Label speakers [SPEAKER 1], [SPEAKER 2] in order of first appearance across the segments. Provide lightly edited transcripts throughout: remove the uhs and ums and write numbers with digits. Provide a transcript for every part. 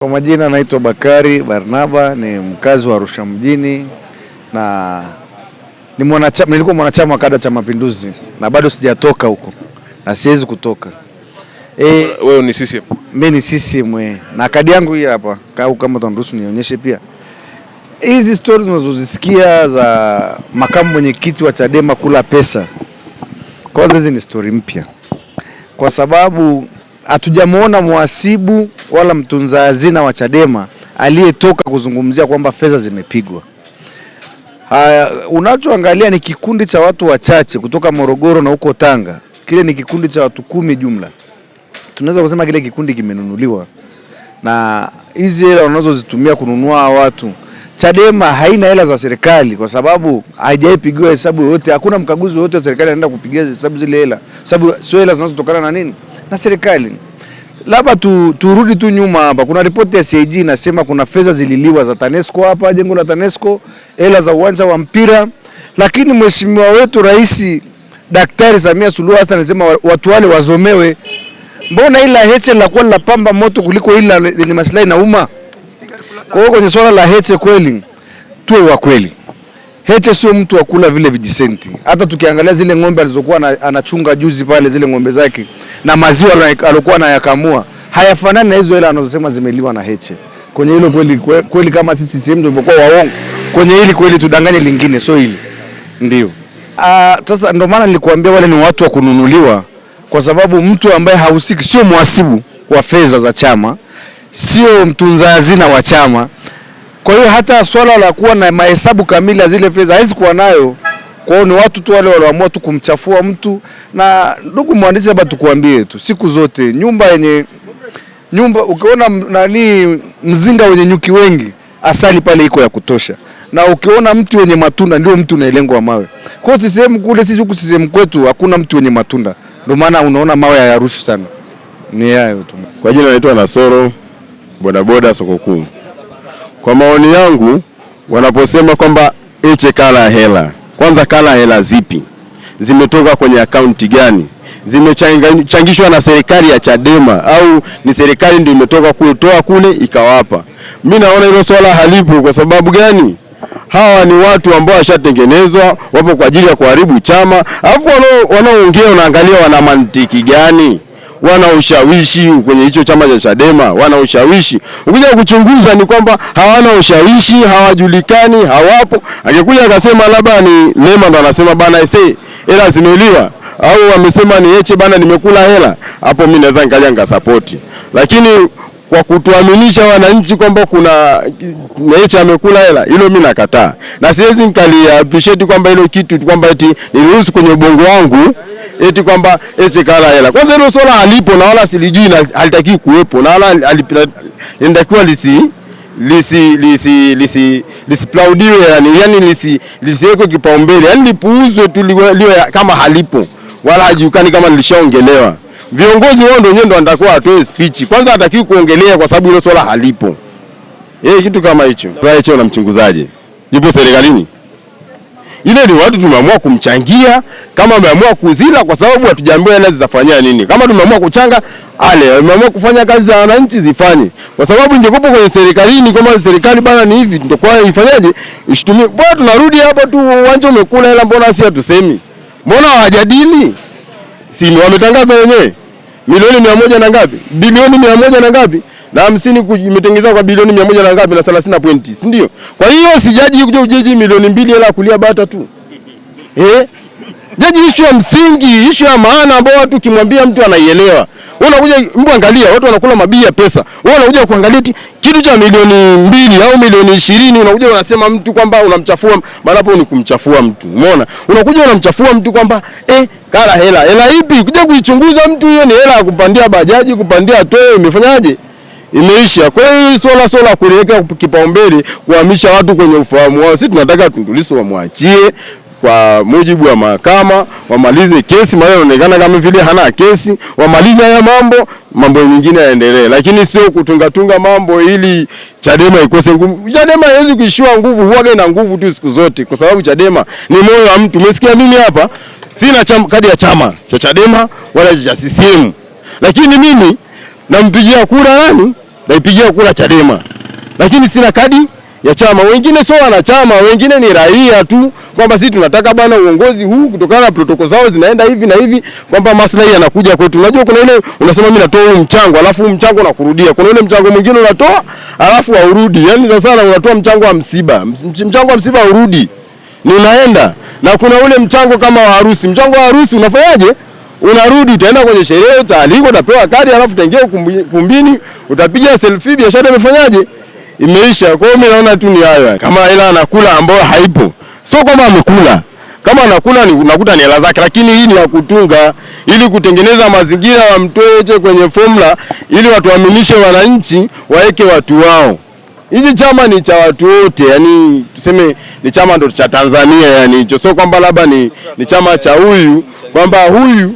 [SPEAKER 1] Kwa majina naitwa Bakari Barnaba, ni mkazi wa Arusha mjini na nilikuwa mwanachama wa kada cha Mapinduzi na bado sijatoka huko na siwezi kutoka.
[SPEAKER 2] Wewe ni CCM?
[SPEAKER 1] Mimi ni CCM na kadi yangu hii hapa, kama utaruhusu nionyeshe pia. Hizi stories tunazozisikia za makamu mwenyekiti wa Chadema kula pesa, kwanza hizi ni story mpya, kwa sababu hatujamuona muhasibu wala mtunza hazina wa Chadema aliyetoka kuzungumzia kwamba fedha zimepigwa. Unachoangalia ni kikundi cha watu wachache kutoka Morogoro na huko Tanga. Kile ni kikundi cha watu 10 jumla. Tunaweza kusema kile kikundi kimenunuliwa. Na hizi hela wanazozitumia kununua watu, Chadema haina hela za serikali kwa sababu haijaipigiwa hesabu yoyote. Hakuna mkaguzi yoyote wa serikali anaenda kupigia hesabu zile hela. Sababu sio hela zinazotokana na nini? Na serikali. Labda turudi tu nyuma hapa. Kuna ripoti ya CAG inasema kuna fedha zililiwa za TANESCO hapa, jengo la TANESCO, hela za uwanja wa mpira. Lakini mheshimiwa wetu Rais Daktari Samia Suluhu Hassan anasema watu wale wazomewe. Mbona ila Heche la kuwa la pamba moto kuliko ila lenye maslahi na umma? Kwa hiyo kwenye swala la Heche kweli, tuwe wa kweli. Heche sio mtu wa kula vile vijisenti. Hata tukiangalia zile ng'ombe alizokuwa anachunga juzi pale, zile ng'ombe zake na maziwa alikuwa anayakamua, hayafanani na hizo hela anazosema zimeliwa na Heche. Kwenye hilo kweli kama sisi CCM tulikuwa waongo. Kwenye hili kweli tudanganye lingine, sio hili. Ndio. Sasa ndio maana nilikuambia wale ni watu wa kununuliwa, kwa sababu mtu ambaye hahusiki, sio muhasibu wa fedha za chama, sio mtunza hazina wa chama. Kwa hiyo hata swala la kuwa na mahesabu kamili ya zile fedha haizi kuwa nayo. Kwa hiyo ni watu tu wale walioamua tu kumchafua mtu. Na ndugu mwandishi, hapa tukuambie tu, siku zote nyumba ukiona mzinga wenye nyuki wengi, asali pale iko ya kutosha. Na ukiona mti wenye matunda ndio mtu unaelengwa mawe. Kwa hiyo sehemu kule, sisi huku sehemu kwetu hakuna mti wenye matunda. Ndio maana unaona mawe hayarushi sana. Ni hayo tu.
[SPEAKER 3] Kwa jina naitwa Nasoro, bodaboda soko kuu. Kwa maoni yangu, wanaposema kwamba Heche kala hela, kwanza kala hela zipi? Zimetoka kwenye akaunti gani? Zimechangishwa na serikali ya Chadema au ni serikali ndio imetoka kutoa kule ikawapa? Mimi naona hilo swala halipo. Kwa sababu gani? Hawa ni watu ambao washatengenezwa, wapo kwa ajili ya kuharibu chama. Alafu wanaoongea unaangalia wana mantiki gani? Wana ushawishi kwenye hicho chama cha Chadema, wana ushawishi. Ukija kuchunguza ni kwamba hawana ushawishi, hawajulikani, hawapo. Angekuja akasema labda ni Lema ndo anasema bana hela zimeliwa, au wamesema ni Heche bana nimekula hela, hapo mimi naweza nikaja nikasupport. Lakini kwa kutuaminisha wananchi kwamba kuna Heche amekula hela, hilo mimi nakataa. Na siwezi nikali appreciate kwamba hilo kitu kwamba eti niruhusu kwenye ubongo wangu eti kwamba Heche kala hela. Kwanza hilo swala halipo na wala silijui na halitaki kuwepo, na wala linatakiwa lisiplaudiwe, yani lisiwekwe kipaumbele, yani lipuuzwe tu liwe kama halipo, wala hajiukani kama nilishaongelewa. Viongozi wao ndio wanatakiwa atoe speech. Kwanza hatakiwi kuongelea kwa sababu hilo swala halipo. Kitu kama hicho. Heche unamchunguzaje? Yupo serikalini? Ile ni watu tumeamua kumchangia, kama ameamua kuzila kwa sababu hatujaambiwa hela zitafanyia nini. Kama tumeamua kuchanga, tumeamua kufanya kazi za wananchi zifanye. Kwa sababu ingekupo kwenye serikalini, kama serikali bana ni hivi, ndio kwa ifanyaje? Ishitumie. Bwana tunarudi hapa tu, uwanja umekula hela, mbona si hatusemi? Mbona hawajadili? Si wametangaza wenyewe milioni 100 na ngapi? Bilioni 100 na ngapi? Na 50 imetengenezwa kwa bilioni 100 na ngapi na 30 pointi, si ndio? Kwa hiyo sijaji kuja ujeji milioni 2 hela kulia bata tu. Jaji issue ya msingi, issue ya maana ambayo watu kimwambia mtu anaielewa. Wewe unakuja mtu angalia watu wanakula mabia pesa. Wewe unakuja kuangalia kitu cha milioni 2 au milioni 20, unakuja unasema mtu kwamba unamchafua, maana hapo ni kumchafua mtu. Umeona? Unakuja unamchafua mtu kwamba kala hela. Hela ipi? Kuja kuichunguza mtu, hiyo ni hela ya kupandia bajaji, kupandia toyo, imefanyaje? Imeisha. Kwa hiyo swala kuelekea kipaumbele kuhamisha watu kwenye ufahamu wao. Sisi tunataka Tundu Lissu wamwachie kwa mujibu wa mahakama, wamalize kesi, maana inaonekana kama vile hana kesi, wamalize haya mambo mengine yaendelee. Lakini sio kutunga mambo ili Chadema ikose nguvu. Chadema haiwezi kuishiwa nguvu, huaga ina nguvu tu siku zote, kwa sababu Chadema ni moyo wa mtu. Umesikia mimi hapa sina kadi ya chama cha Chadema wala cha CCM. Lakini mimi nampigia kura nani? naipigia kura Chadema, lakini sina kadi ya chama. Wengine sio wanachama, wengine ni raia tu, kwamba sisi tunataka bwana uongozi huu kutokana na protokoli zao zinaenda hivi na hivi, kwamba maslahi yanakuja kwetu. Unajua kuna ile unasema mimi natoa huu mchango alafu mchango nakurudia, kuna ile mchango mwingine unatoa alafu haurudi. Yaani sasa sana unatoa mchango wa msiba, mchango wa msiba haurudi, ni unaenda. Na kuna ule mchango kama wa harusi, mchango wa harusi unafanyaje? Unarudi, utaenda kwenye sherehe, utaalikwa, utapewa kadi, alafu utaingia ukumbini, utapiga selfie, biashara imefanyaje? Imeisha. Kwa hiyo mimi naona tu ni hayo. Kama hela anakula ambayo haipo, sio kama amekula. Kama anakula ni unakuta ni hela zake, lakini hii ni ya kutunga ili kutengeneza mazingira wamtoe kwenye formula ili watu waaminishe wananchi waeke watu wao. Hizi chama ni cha watu wote, yani tuseme ni chama ndo cha Tanzania, yani hicho sio kwamba labda ni chama cha huyu, kwamba huyu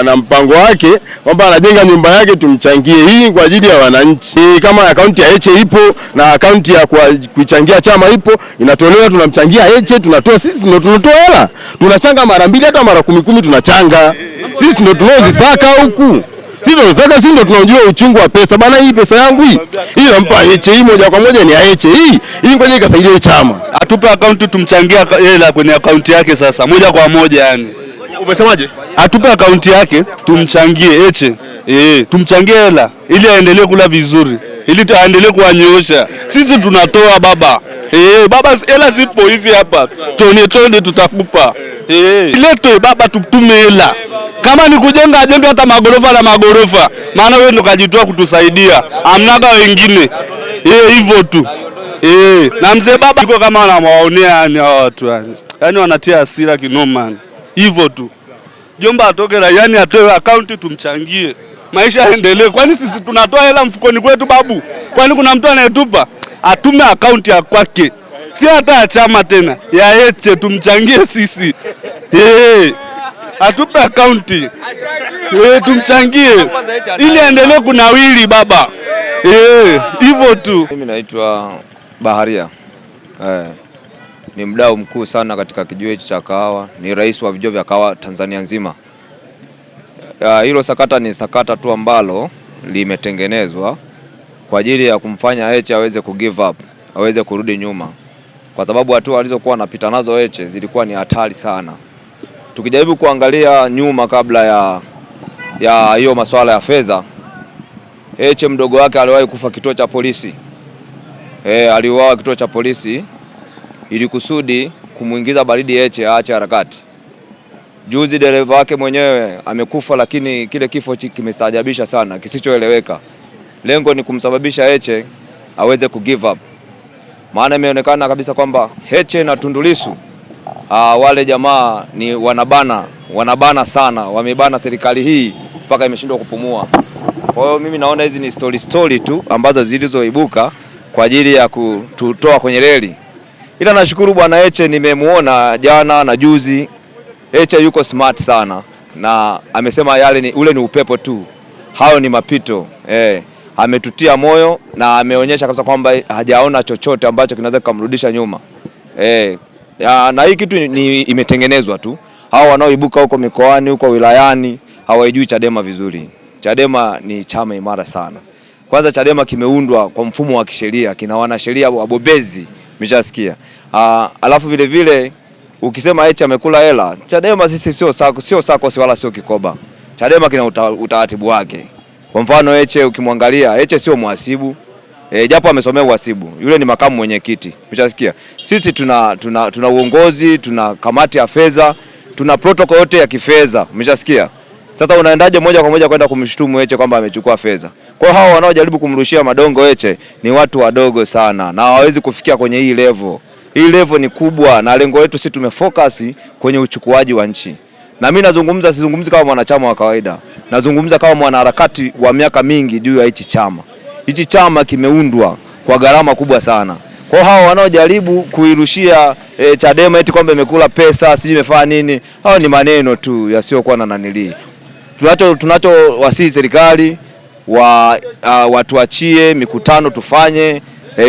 [SPEAKER 3] ana mpango wake kwamba anajenga nyumba yake tumchangie. Hii kwa ajili ya wananchi. Kama akaunti ya Heche ipo na akaunti ya kuichangia chama ipo, inatolewa, tunamchangia Heche, tunatoa sisi, ndio tunatoa hela. Tunachanga mara 2 hata mara 10 tunachanga. Sisi ndio tunaozisaka huku. Sisi ndio tunajua uchungu wa pesa. Bana, hii pesa yangu hii nampa Heche, hii moja kwa moja ni ya Heche. Hii ngoja ikasaidia chama.
[SPEAKER 4] Atupe akaunti tumchangia hela kwenye akaunti yake sasa moja kwa moja yani.
[SPEAKER 2] Umesemaje?
[SPEAKER 4] Atupe akaunti yake tumchangie Heche. Tumchangie hela ili aendelee kula vizuri. Ili aendelee kuanyoosha. Sisi tunatoa baba. Baba hela zipo hivi hapa. Tone tutakupa. Letwe baba tutume hela. Kama ni kujenga ajenge hata magorofa na magorofa. Maana wewe ndo kajitoa kutusaidia. Amnaga wengine. Hivyo tu. Na mzee baba yuko kama anawaonea yani hao watu yani. Yaani wanatia hasira kinoma. Hivyo tu. Jomba atoke yani atoe akaunti tumchangie. Maisha yaendelee. Kwani sisi tunatoa hela mfukoni kwetu babu? Kwani kuna mtu anayetupa? Atume akaunti ya kwake. Si hata ya chama tena. Ya Heche tumchangie sisi. Atupe akaunti. Tumchangie. Ili aendelee kunawili baba. Hivyo tu.
[SPEAKER 5] Mimi naitwa Baharia. Ni mdau mkuu sana katika kijiwe cha kahawa, ni rais wa vijio vya kahawa Tanzania nzima. Hilo sakata ni sakata tu ambalo limetengenezwa kwa ajili ya kumfanya Heche aweze kugive up, aweze kurudi nyuma. Kwa sababu hatua alizokuwa anapita nazo Heche zilikuwa ni hatari sana. Tukijaribu kuangalia nyuma kabla ya hiyo masuala ya fedha, Heche mdogo wake aliwahi kufa kituo cha polisi. Aliuawa kituo cha polisi ili kusudi kumuingiza baridi Heche aache harakati. Juzi dereva wake mwenyewe amekufa, lakini kile kifo kimestaajabisha sana, kisichoeleweka. Lengo ni kumsababisha Heche aweze kugive up. Maana imeonekana kabisa kwamba Heche na Tundu Lissu wale jamaa ni wanabana sana, wamebana serikali hii mpaka imeshindwa kupumua. Kwa hiyo mimi naona hizi ni story tu ambazo zilizoibuka kwa ajili ya kututoa kwenye reli. Ila nashukuru bwana Heche, nimemuona jana na juzi. Heche yuko smart sana na amesema ule ni upepo tu, hao ni mapito. Ametutia moyo na ameonyesha kabisa kwamba hajaona chochote ambacho kinaweza kumrudisha nyuma. Na hii kitu imetengenezwa tu. Hao wanaoibuka huko mikoani, huko wilayani hawajui Chadema vizuri. Chadema ni chama imara sana. Kwanza Chadema kimeundwa kwa mfumo wa kisheria, kina wanasheria wabobezi, umeshasikia. Alafu vile vile ukisema Heche amekula hela, Chadema sisi sio sako wala sio kikoba. Chadema kina utaratibu wake. Kwa mfano Heche ukimwangalia, Heche sio mhasibu. Japo amesomea uhasibu. Yule ni makamu mwenyekiti. Umeshasikia. Sisi tuna uongozi, tuna kamati ya fedha, tuna protocol yote ya kifedha. Umeshasikia. Sasa unaendaje moja kwa moja kwenda kumshutumu Heche kwamba amechukua fedha? Kwa hao wanaojaribu kumrushia madongo Heche ni watu wadogo sana na hawawezi kufikia kwenye hii level. Hii level ni kubwa na lengo letu sisi tumefocus kwenye uchukuaji wa nchi. Na mimi sizungumzi kama mwanachama wa kawaida. Nazungumza kama mwanaharakati wa miaka mingi juu ya hichi chama. Hichi chama kimeundwa kwa gharama kubwa sana. Kwa hao wanaojaribu kuirushia Chadema eti kwamba imekula pesa, siji imefanya nini, hao ni maneno tu yasiokuwa na nanili. Tunachowasihi serikali watuachie mikutano tufanye,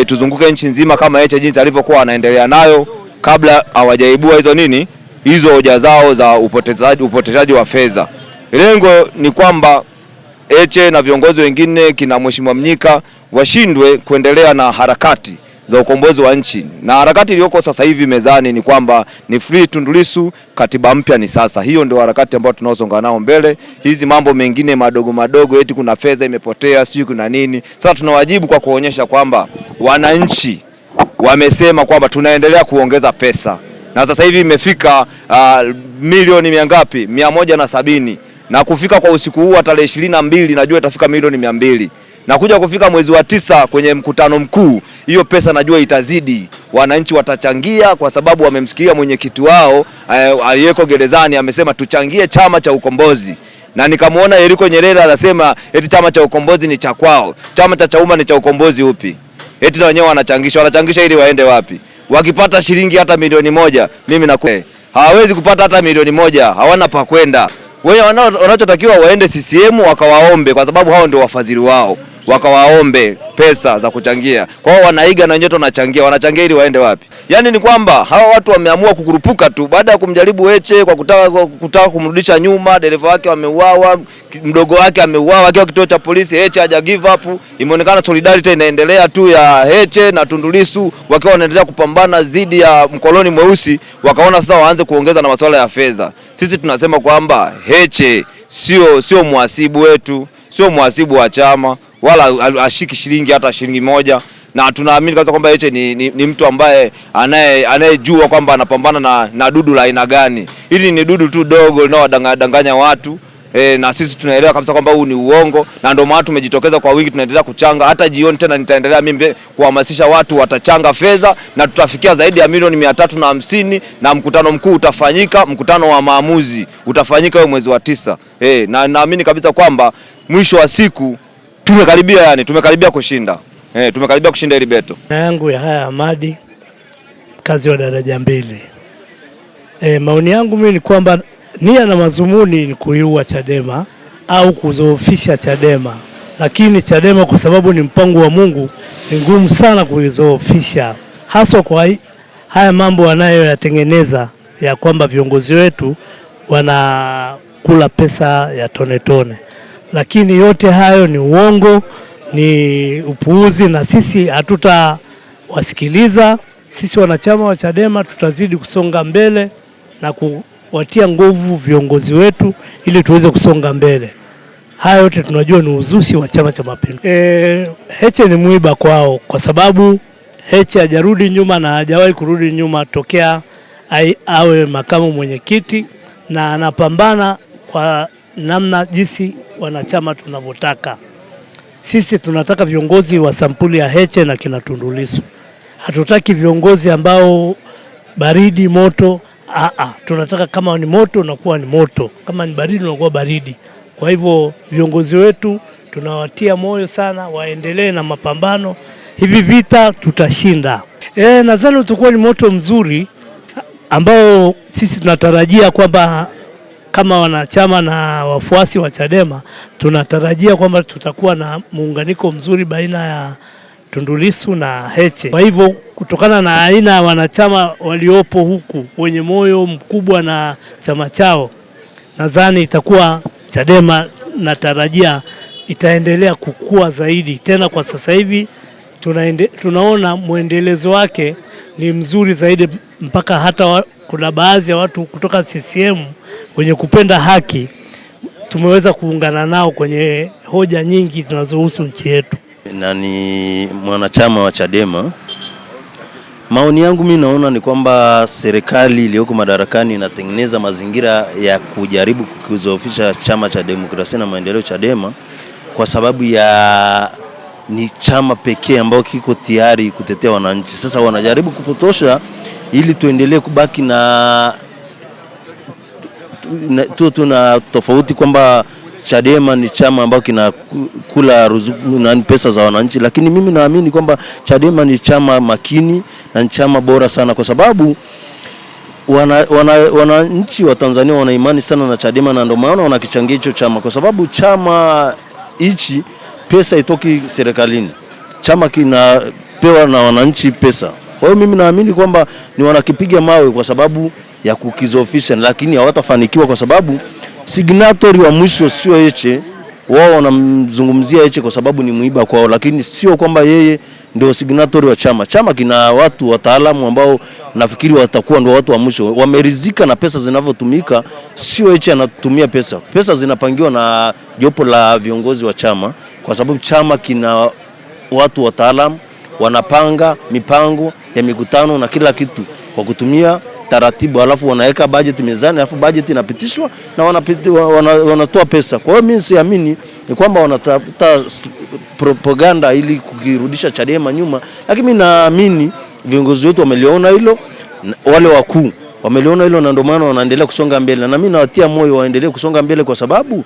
[SPEAKER 5] tuzunguke nchi nzima kama Heche jinsi alivyokuwa anaendelea nayo kabla hawajaibua hizo hoja zao za upoteshaji wa fedha. Lengo ni kwamba Heche na viongozi wengine kina Mheshimiwa Mnyika washindwe kuendelea na harakati za ukombozi wa nchi. Na harakati iliyoko sasa hivi mezani ni kwamba ni free Tundu Lissu, katiba mpya ni sasa. Hiyo ndio harakati ambayo tunaosonga nao mbele. Hizi mambo mengine madogo madogo, eti kuna fedha imepotea, sio kuna nini. Sasa tunawajibu kwa kuonyesha kwamba wananchi wamesema kwamba tunaendelea kuongeza pesa. Na sasa hivi imefika milioni ngapi? 170. Na kufika kwa usiku huu tarehe 22 najua itafika milioni 200. Na kuja kufika mwezi wa 9 kwenye mkutano mkuu, hiyo pesa najua itazidi. Wananchi watachangia kwa sababu wamemsikia mwenyekiti wao aliyeko gerezani amesema tuchangie chama cha ukombozi. Na nikamuona Yeriko Nyerere anasema eti chama cha ukombozi ni cha kwao. Chama cha Chauma ni cha ukombozi upi? Eti na wenyewe wanachangisha ili waende wapi? Wakipata shilingi hata milioni 1, mimi hawawezi kupata hata milioni 1, hawana pa kwenda. Wao wanachotakiwa waende CCM wakawaombe, kwa sababu hao ndio wafadhili wao. Wakawaombe pesa za kuchangia. Kwa hiyo wanaiga na wenyewe wanachangia ili waende wapi? Yaani ni kwamba hawa watu wameamua kukurupuka tu baada ya kumjaribu Heche kwa kutaka kumrudisha nyuma, dereva wake wameuawa, mdogo wake ameuawa akiwa kituo cha polisi, Heche haja give up. Imeonekana solidarity inaendelea tu ya Heche na Tundu Lissu wakiwa wanaendelea kupambana dhidi ya mkoloni mweusi, wakaona sasa waanze kuongeza na masuala ya fedha. Sisi tunasema kwamba Heche sio muhasibu wetu, sio muhasibu wa chama, wala ashiki shilingi hata shilingi 1, na tunaamini kabisa kwamba Heche ni mtu ambaye anayejua kwamba anapambana na dudu la aina gani. Hili ni dudu tu dogo linalowadanganya watu. Na sisi tunaelewa kabisa kwamba huu ni uongo, na ndio maana tumejitokeza kwa wingi, tunaendelea kuchanga. Hata jioni tena nitaendelea mimi kuhamasisha watu watachanga fedha, na tutafikia zaidi ya milioni 350, na mkutano mkuu utafanyika, mkutano wa maamuzi utafanyika huo mwezi wa 9. Na naamini kabisa kwamba mwisho wa siku tumekaribia kushinda. Tumekaribia kushinda ile beto.
[SPEAKER 6] Yangu ya haya Hamadi, kazi wa daraja 2. Maoni yangu mimi ni kwamba nia na mazumuni ni kuiua Chadema au kuzoofisha Chadema, lakini Chadema kwa sababu ni mpango wa Mungu ni ngumu sana kuizoofisha, haswa kwa haya mambo wanayoyatengeneza ya kwamba viongozi wetu wanakula pesa ya tone tone. Lakini yote hayo ni uongo, ni upuuzi, na sisi hatutawasikiliza. Sisi wanachama wa Chadema tutazidi kusonga mbele na kuwatia nguvu viongozi wetu ili tuweze kusonga mbele. Haya yote tunajua ni uzushi wa Chama cha Mapinduzi. Heche ni mwiba kwao, kwa sababu Heche hajarudi nyuma na hajawahi kurudi nyuma tokea awe makamu mwenyekiti, na anapambana kwa namna jinsi wanachama tunavyotaka. Sisi tunataka viongozi wa sampuli ya Heche na kina Tundu Lissu. Hatutaki viongozi ambao baridi moto. Tunataka kama ni moto unakuwa ni moto, kama ni baridi unakuwa baridi. Kwa hivyo viongozi wetu tunawatia moyo sana, waendelee na mapambano. Hivi vita tutashinda. Nadhani utakuwa ni moto mzuri ambao sisi tunatarajia kwamba kama wanachama na wafuasi wa Chadema tunatarajia kwamba tutakuwa na muunganiko mzuri baina ya Tundu Lissu na Heche. Kwa hivyo kutokana na aina ya wanachama waliopo huku wenye moyo mkubwa na chama chao, nadhani itakuwa Chadema natarajia itaendelea kukua zaidi. Tena kwa sasa hivi tunaona muendelezo wake ni mzuri zaidi, mpaka hata kuna baadhi ya watu kutoka CCM wenye kupenda haki tumeweza kuungana nao kwenye hoja nyingi zinazohusu nchi yetu.
[SPEAKER 7] Na ni mwanachama wa Chadema. Maoni yangu mimi naona ni kwamba serikali iliyoko madarakani inatengeneza mazingira ya kujaribu kuzoofisha chama cha demokrasia na maendeleo Chadema, kwa sababu ya ni chama pekee ambao kiko tayari kutetea wananchi. Sasa wanajaribu kupotosha ili tuendelee kubaki na tuna tofauti kwamba Chadema ni chama ambao kinakula ruzuku na pesa za wananchi, lakini mimi naamini kwamba Chadema ni chama makini na ni chama bora sana, kwa sababu wananchi wa Tanzania wana imani sana na Chadema, na ndio maana wanakichangia hicho chama, kwa sababu chama hichi pesa itoki serikalini, chama kinapewa na wananchi pesa. Kwa hiyo mimi naamini kwamba ni wanakipiga mawe kwa sababu ya kukizofisha, lakini hawatafanikiwa kwa sababu signatory wa mwisho sio Heche, wao wanamzungumzia Heche kwa sababu ni mwiba kwao, lakini sio kwamba yeye ndio signatory wa chama. Chama kina watu wataalamu ambao nafikiri watakuwa ndio watu wa mwisho. Wameridhika na pesa zinavyotumika, sio Heche anatumia pesa. Pesa zinapangiwa na jopo la viongozi wa chama, kwa sababu chama kina watu wataalamu wanapanga mipango ya mikutano na kila kitu kwa kutumia taratibu, alafu wanaweka budget mezani, alafu budget inapitishwa na wanatoa pesa. Kwa hiyo mimi siamini ni kwamba wanatafuta propaganda ili kukirudisha Chadema nyuma, lakini mimi naamini viongozi wetu wameliona hilo, wale wakuu wameliona hilo, na ndio maana wanaendelea kusonga mbele, na mimi nawatia moyo waendelee kusonga mbele, kwa sababu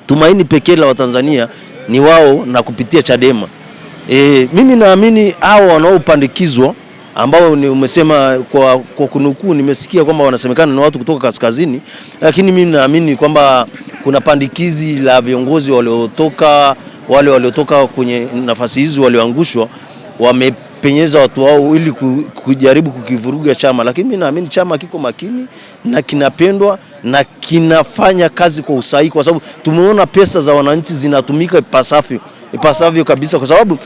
[SPEAKER 7] tumaini pekee la Watanzania ni wao na kupitia Chadema. Mimi naamini hao wanaopandikizwa ambao ni umesema kwa kunukuu, nimesikia kwamba wanasemekana na watu kutoka kaskazini, lakini mimi naamini kwamba kuna pandikizi la viongozi wale waliotoka kwenye nafasi hizi walioangushwa, wamepenyeza watu wao ili kujaribu kukivuruga chama. Lakini mimi naamini chama kiko makini na kinapendwa na kinafanya kazi kwa usahihi, kwa sababu tumeona pesa za wananchi zinatumika ipasavyo kabisa, kwa sababu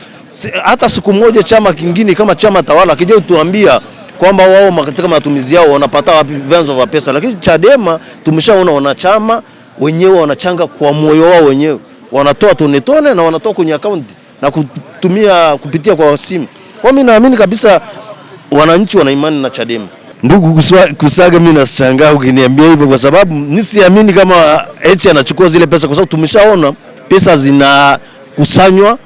[SPEAKER 7] hata siku moja chama kingine kama chama tawala kija kutuambia kwamba wao katika matumizi yao wanapata wapi vyanzo vya pesa. Lakini Chadema tumeshaona wanachama wenyewe wanachanga kwa moyo wao wenyewe, wanatoa tone na wanatoa kwenye account na kupitia kwa simu. Kwa mimi naamini kabisa wananchi wana imani na Chadema. Ndugu Kusaga, mimi nashangaa ukiniambia hivyo, kwa sababu nisiamini kama Heche anachukua zile pesa, kwa sababu tumeshaona pesa zinakusanywa,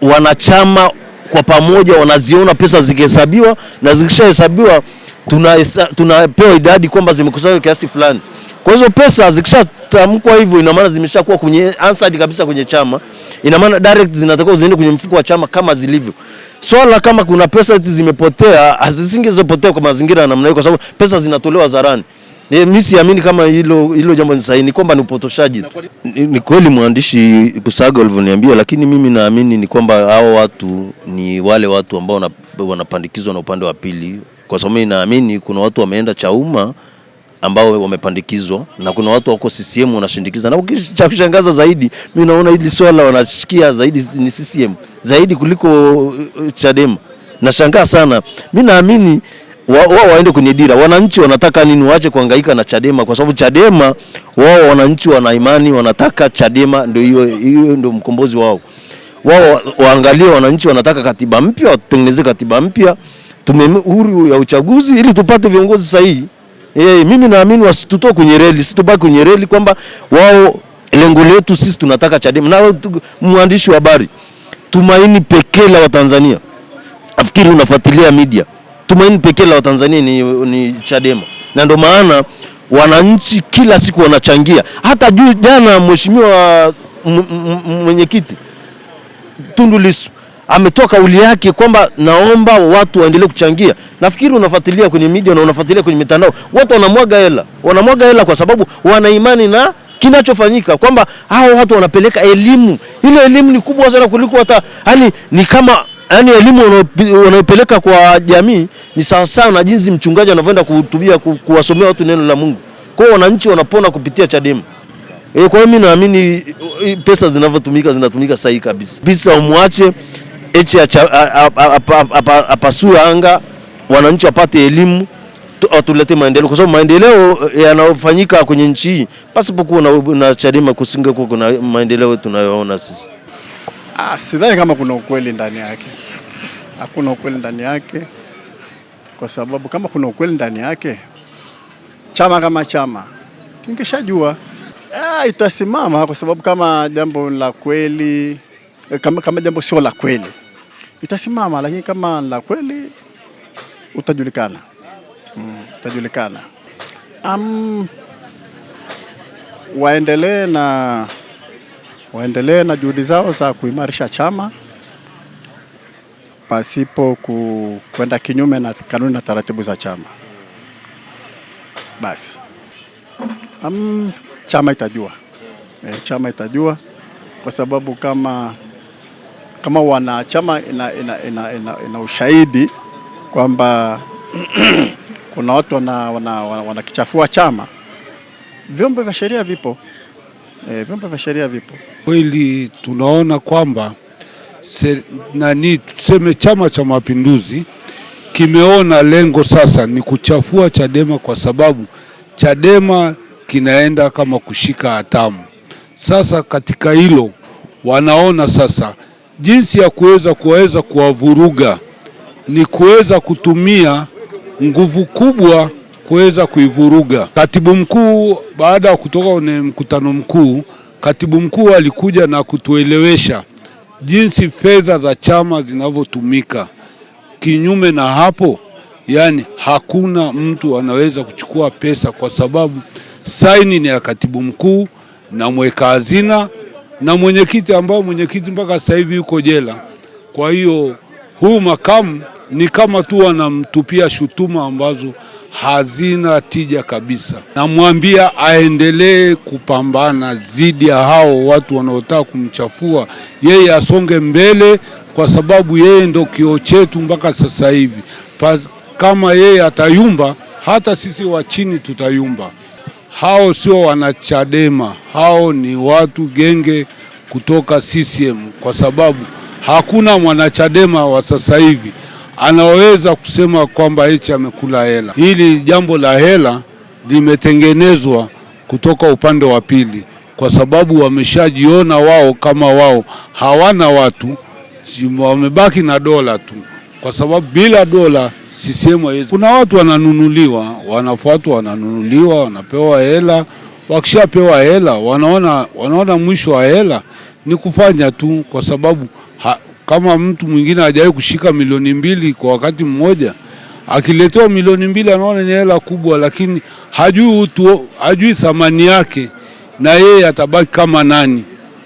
[SPEAKER 7] wanachama kwa pamoja wanaziona pesa zikihesabiwa, na zikishahesabiwa tunapewa idadi kwamba zimekusanywa kiasi fulani. Kwa hizo pesa zikishatamkwa hivyo, ina maana zimeshakuwa kwenye answered kabisa kwenye chama, ina maana direct zinatakiwa ziende kwenye mfuko wa chama kama zilivyo. Swala kama kuna pesa zimepoteza, zisingezopotea kwa mazingira ya namna hiyo, kwa sababu pesa zinatolewa zarani. Mimi siamini kama hilo jambo ni sahihi, ni kwamba ni upotoshaji. Ni kweli mwandishi Kusaga alivyoniambia, lakini mimi naamini ni kwamba hao watu ni wale watu ambao wanapandikizwa na upande wa pili, kwa sababu mimi naamini kuna watu wameenda Chauma ambao wamepandikizwa na kuna watu wako CCM wanashindikiza. Na cha kushangaza zaidi, mimi naona hili swala wanashikia zaidi ni CCM zaidi kuliko Chadema. Nashangaa sana. Mimi naamini wao waende kwenye dira. Wananchi wanataka nini? Waache kuhangaika na Chadema, kwa sababu Chadema wao wananchi wana imani, wanataka Chadema ndio hiyo ndio mkombozi wao. Wao waangalie wananchi wanataka katiba mpya, watengeneze katiba mpya, tume huru ya uchaguzi ili tupate viongozi sahihi. Mimi naamini wasitutoe kwenye reli, situbaki kwenye reli, kwamba wao lengo letu sisi tunataka Chadema. Na mwandishi wa habari, tumaini pekee la Watanzania, nafikiri unafuatilia media, tumaini pekee la Watanzania ni Chadema. Na ndio maana wananchi kila siku wanachangia. Hata jana mheshimiwa mwenyekiti Tundu Lissu ametoa kauli yake kwamba naomba watu waendelee kuchangia. Nafikiri unafuatilia kwenye media na unafuatilia kwenye mitandao, watu wanamwaga hela kwa sababu wana imani na kinachofanyika, kwamba hao watu wanapeleka elimu. Ile elimu ni kubwa sana kuliko hata ni kama elimu wanayopeleka kwa jamii ni sawa sawa na jinsi mchungaji anavyoenda kuhutubia kuwasomea watu neno la Mungu. Kwa hiyo wananchi wanapona kupitia Chadema. Kwa hiyo mimi naamini pesa zinatumika sahihi kabisa. Pesa umwache Heche apasue anga, wananchi wapate elimu, tulete maendeleo, kwa sababu maendeleo yanayofanyika kwenye nchi hii pasipokuwa na Chadema kusingekuwa kuna maendeleo tunayoona sisi.
[SPEAKER 8] Sidhani kama kuna ukweli ndani yake. Hakuna ukweli ndani yake, kwa sababu kama kuna ukweli ndani yake, chama kama chama kingeshajua itasimama, kwa sababu kama jambo la kweli, kama jambo sio la kweli itasimama, lakini kama la kweli utajulikana. Waendelee na juhudi zao za kuimarisha chama pasipo kwenda kinyume na kanuni na taratibu za chama. Basi chama itajua, kwa sababu kama wanachama ina ushahidi kwamba kuna watu wanakichafua chama, vyombo vya sheria vipo. Vyombo vya sheria vipo.
[SPEAKER 9] Kweli tunaona kwamba tuseme Chama cha Mapinduzi kimeona lengo sasa ni kuchafua Chadema, kwa sababu Chadema kinaenda kama kushika hatamu. Sasa katika hilo wanaona sasa jinsi ya kuweza kuwavuruga ni kuweza kutumia nguvu kubwa kuweza kuivuruga. Katibu mkuu baada ya kutoka kwenye mkutano mkuu, katibu mkuu alikuja na kutuelewesha jinsi fedha za chama zinavyotumika. Kinyume na hapo, yani hakuna mtu anaweza kuchukua pesa, kwa sababu saini ni ya katibu mkuu na mweka hazina na mwenyekiti, ambao mwenyekiti mpaka sasa hivi yuko jela. Kwa hiyo huu makamu ni kama tu wanamtupia shutuma ambazo hazina tija kabisa. Namwambia aendelee kupambana dhidi ya hao watu wanaotaka kumchafua yeye, asonge mbele, kwa sababu yeye ndo kioo chetu mpaka sasa hivi. Kama yeye atayumba, hata sisi wa chini tutayumba. Hao sio wanachadema, hao ni watu genge kutoka CCM, kwa sababu hakuna mwanachadema wa sasa hivi anaweza kusema kwamba Heche amekula hela. Hili jambo la hela limetengenezwa kutoka upande wa pili, kwa sababu wameshajiona wao kama wao hawana watu, wamebaki na dola tu, kwa sababu bila dola CCM haiwezi. Kuna watu wananunuliwa, wanafuatwa, wananunuliwa, wanapewa hela. Wakishapewa hela wanaona mwisho wa hela ni kufanya tu, kwa sababu kama mtu mwingine hajawahi kushika 2,000,000 kwa wakati mmoja, akiletewa 2,000,000 anaona ni hela kubwa, lakini hajui thamani yake, na yeye atabaki kama nani.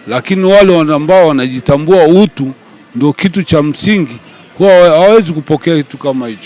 [SPEAKER 9] Lakini wale ambao wanajitambua utu ndio kitu cha msingi, huwa hawezi kupokea kitu kama hicho.